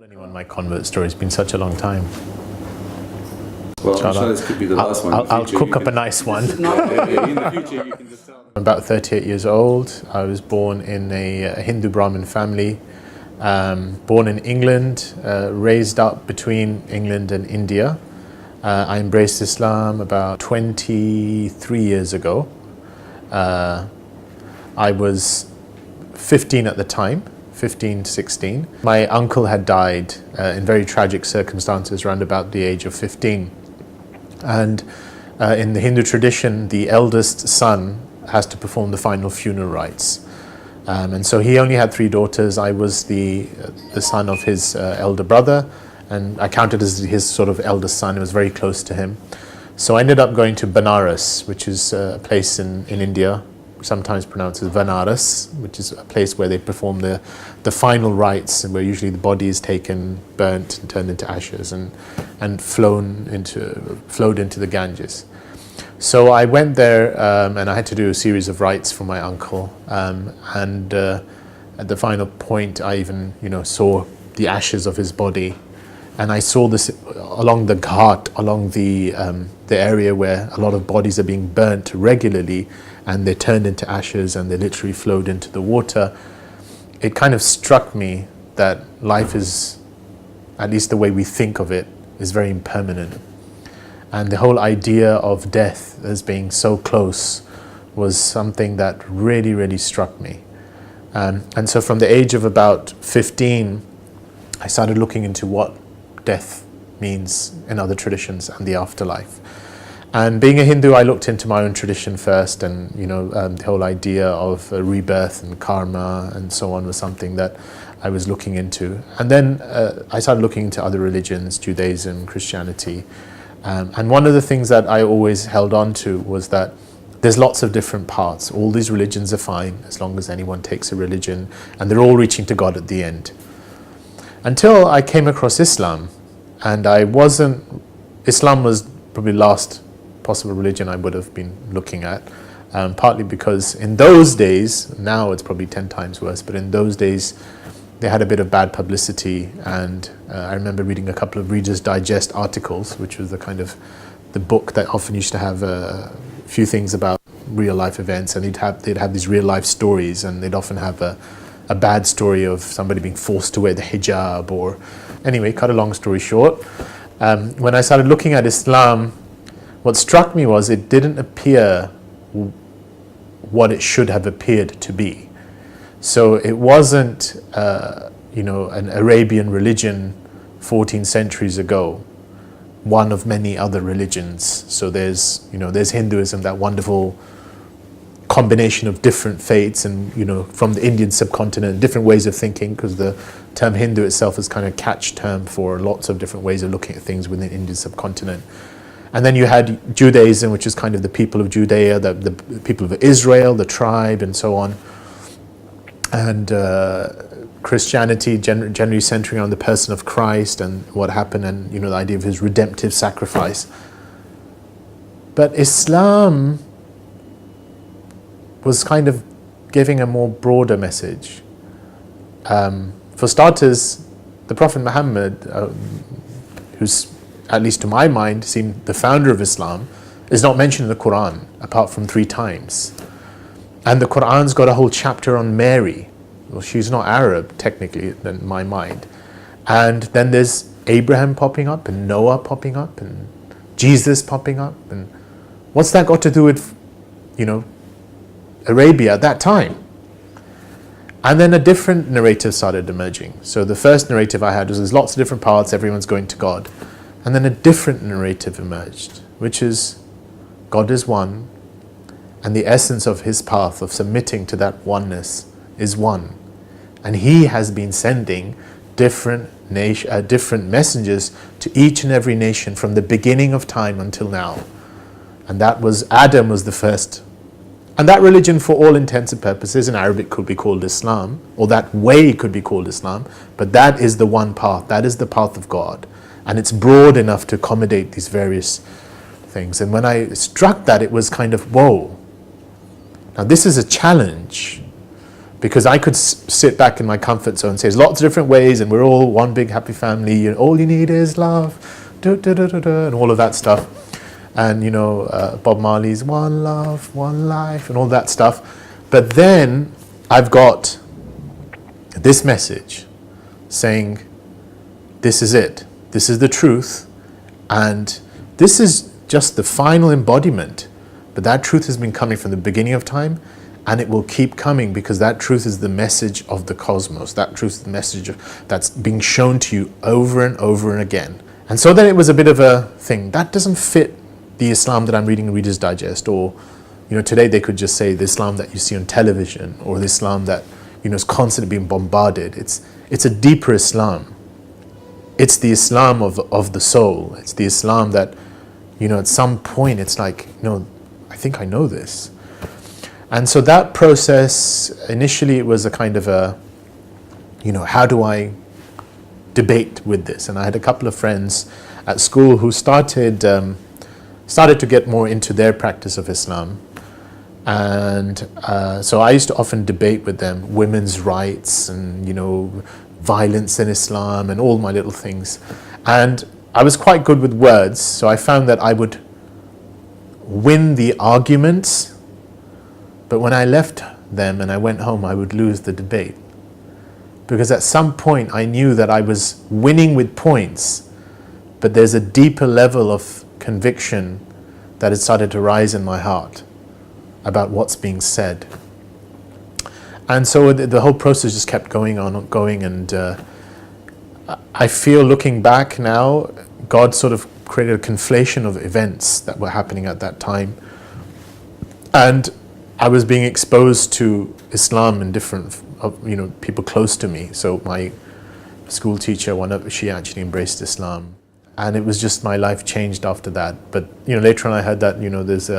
Anyone, my convert story, it's been such a long time. Well, inshallah, this could be the last one. I'll cook up a nice one. In the future, you can just tell. I'm about 38 years old. I was born in a Hindu Brahmin family, born in England, raised up between England and India. I embraced Islam about 23 years ago. I was 15 at the time. 15, 16. My uncle had died in very tragic circumstances around about the age of 15. And in the Hindu tradition, the eldest son has to perform the final funeral rites. And so he only had 3 daughters. I was the son of his elder brother, and I counted as his sort of eldest son. It was very close to him. So I ended up going to Benares, which is a place in India, sometimes pronounced as Vanaras, which is a place where they perform the final rites, and where usually the body is taken, burnt, and turned into ashes, and flowed into the Ganges. So I went there, and I had to do a series of rites for my uncle. And at the final point, I even saw the ashes of his body, and I saw this along the ghat, along the area where a lot of bodies are being burnt regularly, and they're turned into ashes and they literally flowed into the water. It kind of struck me that life is, at least the way we think of it, is very impermanent. And the whole idea of death as being so close was something that really, really struck me. And so from the age of about 15, I started looking into what death means in other traditions and the afterlife. And being a Hindu, I looked into my own tradition first, and the whole idea of rebirth and karma and so on was something that I was looking into. And then I started looking into other religions, Judaism, Christianity. And one of the things that I always held on to was that there's lots of different paths. All these religions are fine as long as anyone takes a religion, and they're all reaching to God at the end. Until I came across Islam, and Islam was probably the last possible religion I would have been looking at, partly because in those days, now it's probably 10 times worse, but in those days they had a bit of bad publicity, and I remember reading a couple of Reader's Digest articles, which was the book that often used to have a few things about real life events, and they'd have these real life stories, and they'd often have a bad story of somebody being forced to wear the hijab, or anyway, cut a long story short. When I started looking at Islam, what struck me was it didn't appear what it should have appeared to be. So it wasn't, an Arabian religion 14 centuries ago, one of many other religions. So there's Hinduism, that wonderful combination of different faiths, and from the Indian subcontinent, different ways of thinking, because the term Hindu itself is kind of a catch term for lots of different ways of looking at things within the Indian subcontinent. And then you had Judaism, which is kind of the people of Judea, the people of Israel, the tribe, and so on. And Christianity generally centering on the person of Christ and what happened, and the idea of his redemptive sacrifice. But Islam was kind of giving a more broader message. For starters, the Prophet Muhammad, who's, at least to my mind, seemed the founder of Islam, is not mentioned in the Quran apart from 3 times. And the Quran's got a whole chapter on Mary. Well, she's not Arab, technically, in my mind. And then there's Abraham popping up, and Noah popping up, and Jesus popping up. And what's that got to do with, Arabia at that time? And then a different narrative started emerging. So the first narrative I had was there's lots of different paths, everyone's going to God. And then a different narrative emerged, which is God is one, and the essence of his path of submitting to that oneness is one. And he has been sending different messengers to each and every nation from the beginning of time until now. And that was, Adam was the first. And that religion, for all intents and purposes, in Arabic could be called Islam, or that way could be called Islam, but that is the one path, that is the path of God. And it's broad enough to accommodate these various things. And when I struck that, it was kind of, whoa. Now this is a challenge, Because I could sit back in my comfort zone and say there's lots of different ways and we're all one big happy family and all you need is love, and all of that stuff. And Bob Marley's one love, one life and all that stuff. But then I've got this message saying this is it, this is the truth, and this is just the final embodiment. But that truth has been coming from the beginning of time, and it will keep coming because that truth is the message of the cosmos. That truth is the message that's being shown to you over and over and again. And so then it was a bit of a thing. That doesn't fit the Islam that I'm reading in Reader's Digest, or today they could just say the Islam that you see on television, or the Islam that is constantly being bombarded. It's a deeper Islam. It's the Islam of the soul. It's the Islam that at some point it's like I think I know this. And so that process, initially it was a kind of a, how do I debate with this? And I had a couple of friends at school who started to get more into their practice of Islam. And so I used to often debate with them women's rights and, violence in Islam and all my little things. And I was quite good with words, so I found that I would win the arguments, but when I left them and I went home, I would lose the debate. Because at some point I knew that I was winning with points, but there's a deeper level of conviction that had started to rise in my heart about what's being said. And so the whole process just kept going, and I feel looking back now, God sort of created a conflation of events that were happening at that time. And I was being exposed to Islam in different, people close to me. So my school teacher, she actually embraced Islam. And it was just, my life changed after that. But, later on I heard that, there's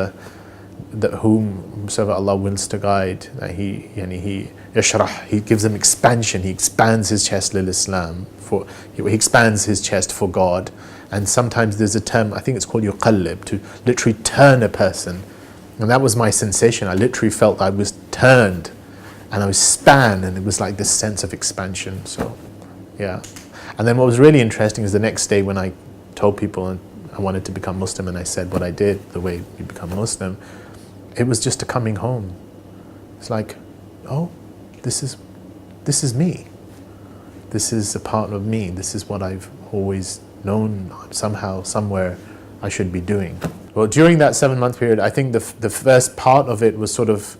that whomsoever Allah wills to guide, He gives them expansion. He expands his chest lil Islam, he expands his chest for God. And sometimes there's a term, I think it's called yuqallib, to literally turn a person. And that was my sensation. I literally felt I was turned and I was span, and it was like this sense of expansion. So, yeah. And then what was really interesting is the next day when I told people I wanted to become Muslim, and I said what I did, the way you become Muslim, it was just a coming home. It's like, oh, this is me. This is a part of me. This is what I've always known somehow, somewhere I should be doing. Well, during that 7-month period, I think the first part of it was sort of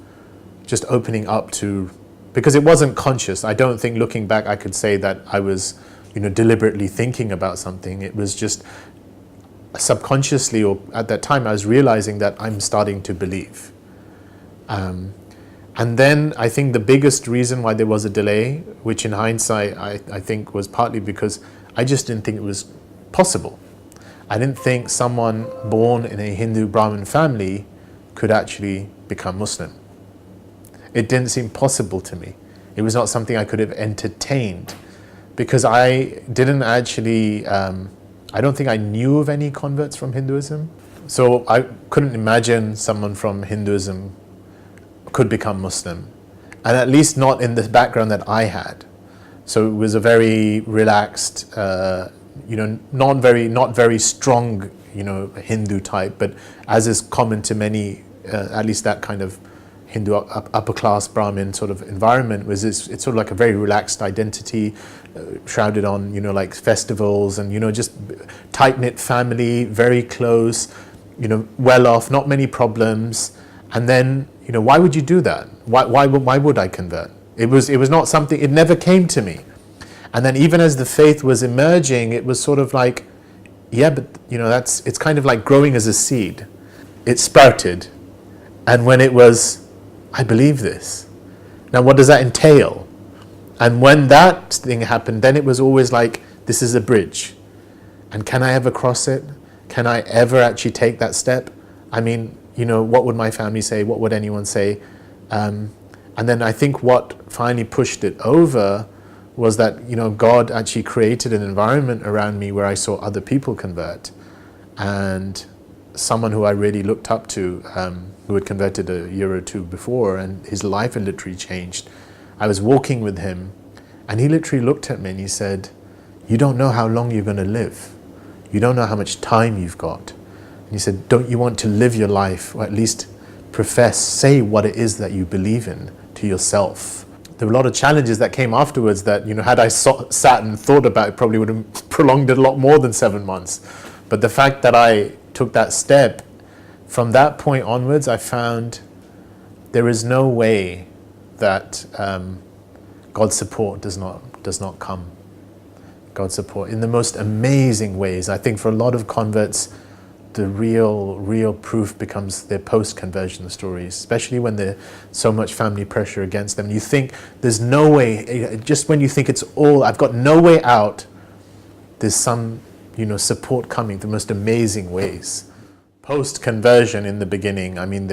just opening up to, because it wasn't conscious. I don't think looking back I could say that I was, deliberately thinking about something. It was just subconsciously, or at that time I was realizing that I'm starting to believe. And then I think the biggest reason why there was a delay, which in hindsight I think was partly because I just didn't think it was possible. I didn't think someone born in a Hindu Brahmin family could actually become Muslim. It didn't seem possible to me. It was not something I could have entertained, because I didn't actually, I don't think I knew of any converts from Hinduism. So I couldn't imagine someone from Hinduism could become Muslim, and at least not in the background that I had. So it was a very relaxed, not very strong, Hindu type, but as is common to many, at least that kind of Hindu upper class Brahmin sort of environment, it's sort of like a very relaxed identity, shrouded on, like festivals and, just tight-knit family, very close, well off, not many problems. And then, why would you do that? Why would I convert? It was not something, it never came to me. And then even as the faith was emerging, it was sort of like, yeah, but it's kind of like growing as a seed. It sprouted. And when it was, I believe this. Now what does that entail? And when that thing happened, then it was always like, this is a bridge. And can I ever cross it? Can I ever actually take that step? I mean, what would my family say? What would anyone say? And then I think what finally pushed it over was that, God actually created an environment around me where I saw other people convert. And someone who I really looked up to, who had converted a year or two before, and his life had literally changed. I was walking with him, and he literally looked at me and he said, "You don't know how long you're going to live. You don't know how much time you've got." And he said, "Don't you want to live your life, or at least say what it is that you believe in to yourself?" There were a lot of challenges that came afterwards that, had I sat and thought about it, probably would have prolonged it a lot more than 7 months. But the fact that I took that step, from that point onwards, I found there is no way that God's support does not come. God's support in the most amazing ways. I think for a lot of converts, the real proof becomes their post-conversion stories, especially when there's so much family pressure against them. You think there's no way, just when you think it's all, I've got no way out, there's some, support coming, the most amazing ways. Post-conversion in the beginning, I mean,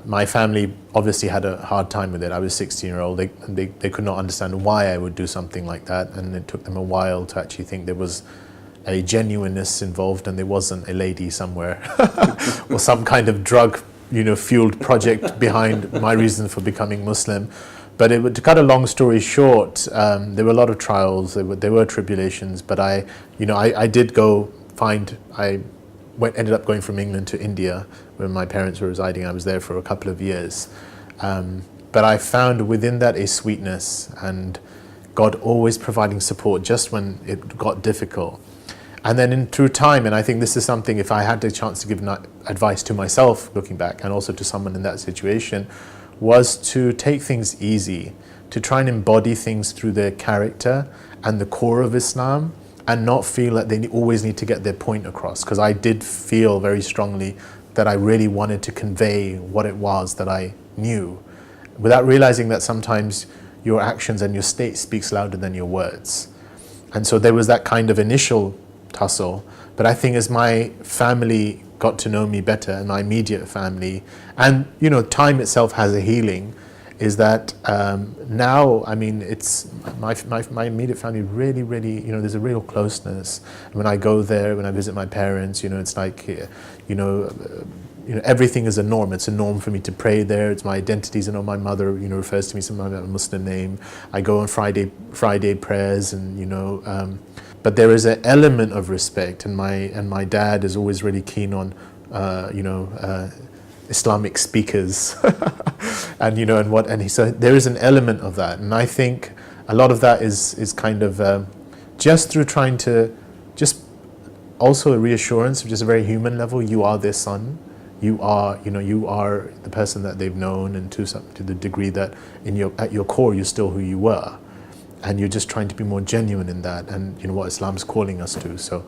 my family obviously had a hard time with it. I was 16-year-old. They could not understand why I would do something like that, and it took them a while to actually think there was a genuineness involved and there wasn't a lady somewhere or some kind of drug, fueled project behind my reason for becoming Muslim. But to cut a long story short, there were a lot of trials, there were tribulations, but I ended up going from England to India where my parents were residing. I was there for a couple of years. But I found within that a sweetness, and God always providing support just when it got difficult. And then through time, and I think this is something, if I had the chance to give advice to myself looking back, and also to someone in that situation, was to take things easy, to try and embody things through their character and the core of Islam, and not feel that they always need to get their point across. Because I did feel very strongly that I really wanted to convey what it was that I knew, without realizing that sometimes your actions and your state speaks louder than your words. And so there was that kind of initial tussle. But I think as my family got to know me better, and my immediate family, and time itself has a healing, is that now, I mean, it's my immediate family really, there's a real closeness. And when I go there, when I visit my parents, it's like, everything is a norm. It's a norm for me to pray there. It's my identities. My mother, refers to me sometimes by a Muslim name. I go on Friday prayers, and but there is an element of respect, and my dad is always really keen on, Islamic speakers, and so there is an element of that, and I think a lot of that is kind of just through trying to just also a reassurance of just a very human level. You are their son. You are the person that they've known, and to the degree that at your core you're still who you were. And you're just trying to be more genuine in that, and what Islam's calling us to. So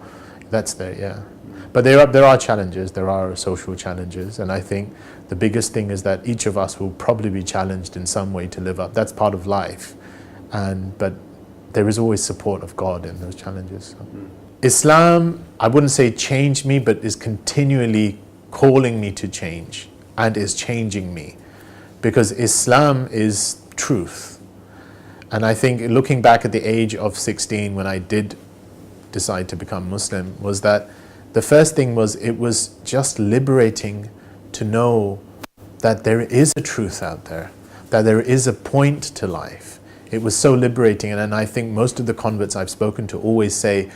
that's there, yeah. But there are challenges. There are social challenges, and I think the biggest thing is that each of us will probably be challenged in some way to live up. That's part of life, but there is always support of God in those challenges. So. Islam, I wouldn't say changed me, but is continually calling me to change, and is changing me, because Islam is truth. And I think looking back at the age of 16 when I did decide to become Muslim, was that the first thing was, it was just liberating to know that there is a truth out there, that there is a point to life. It was so liberating, and I think most of the converts I've spoken to always say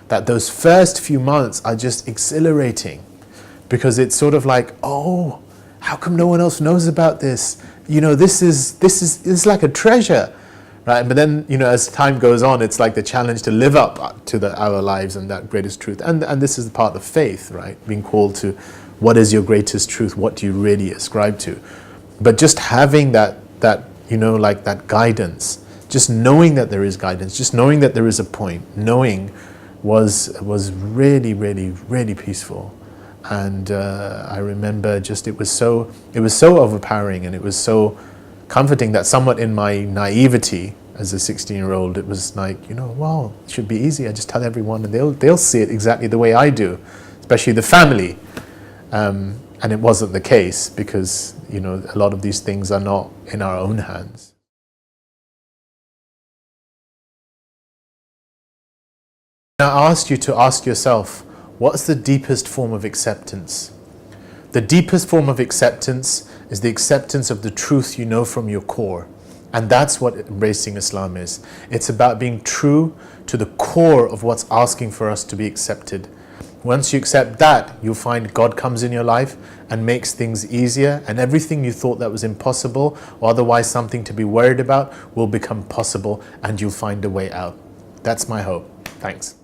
that those first few months are just exhilarating, because it's sort of like, oh, how come no one else knows about this? This is like a treasure. Right, but then, as time goes on, it's like the challenge to live up to our lives and that greatest truth. And this is the part of faith, right? Being called to, what is your greatest truth? What do you really ascribe to? But just having that guidance, just knowing that there is guidance, just knowing that there is a point, knowing was really, really, really peaceful. And I remember it was so overpowering, and it was so comforting that somewhat in my naivety as a 16-year-old, it was like, wow, it should be easy. I just tell everyone and they'll see it exactly the way I do, especially the family. And it wasn't the case, because, a lot of these things are not in our own hands. I asked you to ask yourself, what's the deepest form of acceptance? The deepest form of acceptance is the acceptance of the truth you know from your core. And that's what embracing Islam is. It's about being true to the core of what's asking for us to be accepted. Once you accept that, you'll find God comes in your life and makes things easier, and everything you thought that was impossible or otherwise something to be worried about will become possible, and you'll find a way out. That's my hope. Thanks.